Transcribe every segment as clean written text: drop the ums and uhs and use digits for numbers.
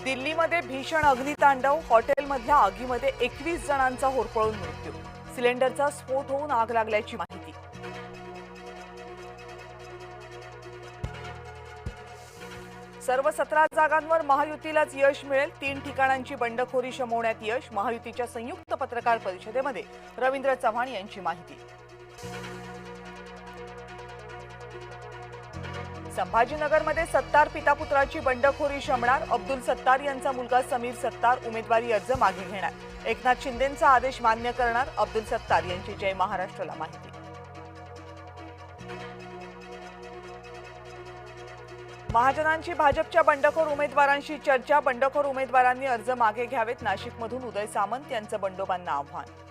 दिल्लीमध्ये भीषण अग्नितांडव, हॉटेलमधल्या आगीमध्ये 21 जणांचा होरपळून मृत्यू. सिलेंडरचा स्फोट होऊन आग लागल्याची माहिती. सर्व 17 जागांवर महायुतीलाच यश मिळेल. 3 ठिकाणांची बंडखोरी शमवण्यात यश. महायुतीच्या संयुक्त पत्रकार परिषदेमध्ये रवींद्र चव्हाण यांची माहिती. संभाजीनगरमध्ये सत्तार पितापुत्राची बंडखोरी शमणार. अब्दुल सत्तार यांचा मुलगा समीर सत्तार उमेदवारी अर्ज मागे घेणार. एकनाथ शिंदेंचा आदेश मान्य करणार. अब्दुल सत्तार यांची जय महाराष्ट्रला माहिती. महाजनांची भाजपच्या बंडखोर उमेदवारांशी चर्चा. बंडखोर उमेदवारांनी अर्ज मागे घ्यावेत. नाशिकमधून उदय सामंत यांचं बंडोबांना आव्हान.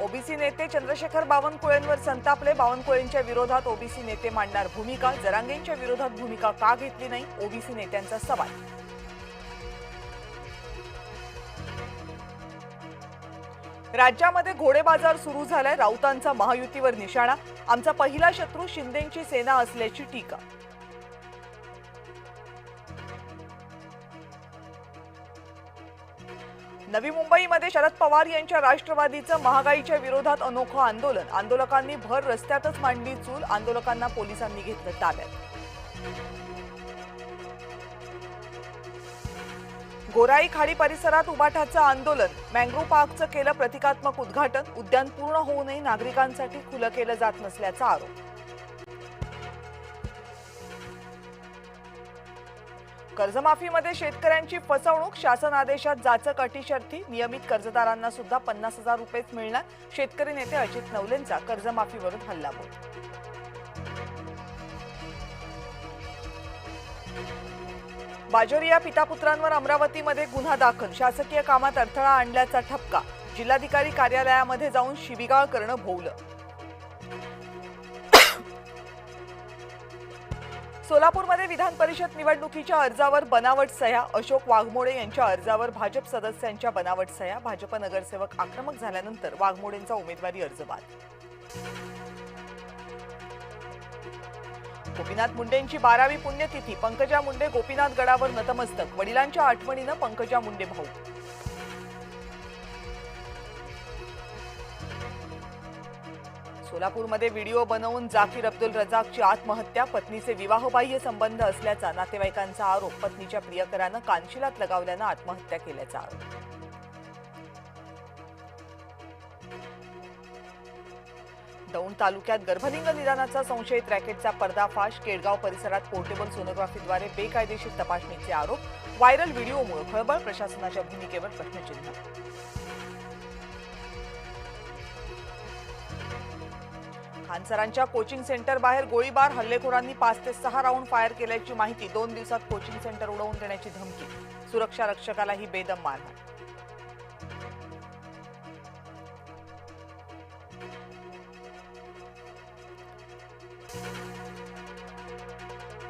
ओबीसी नेते चंद्रशेखर बावनकुळेंवर संतापले. बावनकुळेंच्या विरोधात ओबीसी नेते मांडणार भूमिका. जरांगेंच्या विरोधात भूमिका का घेतली नाही, ओबीसी नेत्यांचा सवाल. राज्यामध्ये घोडेबाजार सुरू झालाय. राऊतांचा महायुतीवर निशाणा. आमचा पहिला शत्रू शिंदेंची सेना असल्याची टीका. नवी मुंबईमध्ये शरद पवार यांच्या राष्ट्रवादीचं महागाईच्या विरोधात अनोखं आंदोलन. आंदोलकांनी भर रस्त्यातच मांडली चूल. आंदोलकांना पोलिसांनी घेतलं ताब्यात. गोराई खाडी परिसरात उबाठाचं आंदोलन. मँग्रोव्ह पार्कचं केलं प्रतिकात्मक उद्घाटन. उद्यान पूर्ण होऊ नये नागरिकांसाठी खुलं केलं जात नसल्याचा आरोप. कर्जमाफीमध्ये शेतकऱ्यांची फसवणूक. शासन आदेशात जाचक अटी शर्ती. नियमित कर्जदारांना सुद्धा 50,000 रुपयेच मिळणार. शेतकरी नेते अजित नवलेंचा कर्जमाफीवरून हल्लाबोल. बाजोरिया पितापुत्रांवर अमरावतीमध्ये गुन्हा दाखल. शासकीय कामात अडथळा आणल्याचा ठपका. जिल्हाधिकारी कार्यालयामध्ये जाऊन शिबिगाळ करणं भोवलं. सोलापूरमध्ये विधान परिषद निवडणुकीच्या अर्जावर बनावट सह्या. अशोक वाघमोडे यांच्या अर्जावर भाजप सदस्यांच्या बनावट सह्या. भाजप नगरसेवक आक्रमक झाल्यानंतर वाघमोडेंचा उमेदवारी अर्ज बाद. गोपीनाथ मुंडेंची 12वी पुण्यतिथी. पंकजा मुंडे गोपीनाथ गडावर नतमस्तक. वडिलांच्या आठवणीनं पंकजा मुंडे भाऊ. सोलापूरमध्ये व्हिडिओ बनवून जाकीर अब्दुल रजाकची आत्महत्या. पत्नीचे विवाहबाह्य संबंध असल्याचा नातेवाईकांचा आरोप. पत्नीच्या प्रियकरानं कानशिलात लगावल्यानं आत्महत्या केल्याचा आरोप. दौंड तालुक्यात गर्भलिंग निदानाचा संशयित रॅकेटचा पर्दाफाश. केडगाव परिसरात पोर्टेबल सोनोग्राफीद्वारे बेकायदेशीर तपासणीचे आरोप. व्हायरल व्हिडिओमुळे खळबळ. प्रशासनाच्या भूमिकेवर प्रश्नचिन्ह. खानसरांच्या कोचिंग सेंटर बाहेर गोळीबार. हल्लेखोरांनी 5 ते 6 राऊंड फायर केल्याची माहिती. 2 दिवसात कोचिंग सेंटर उडवून देण्याची धमकी. सुरक्षा रक्षकालाही बेदम मारहाण.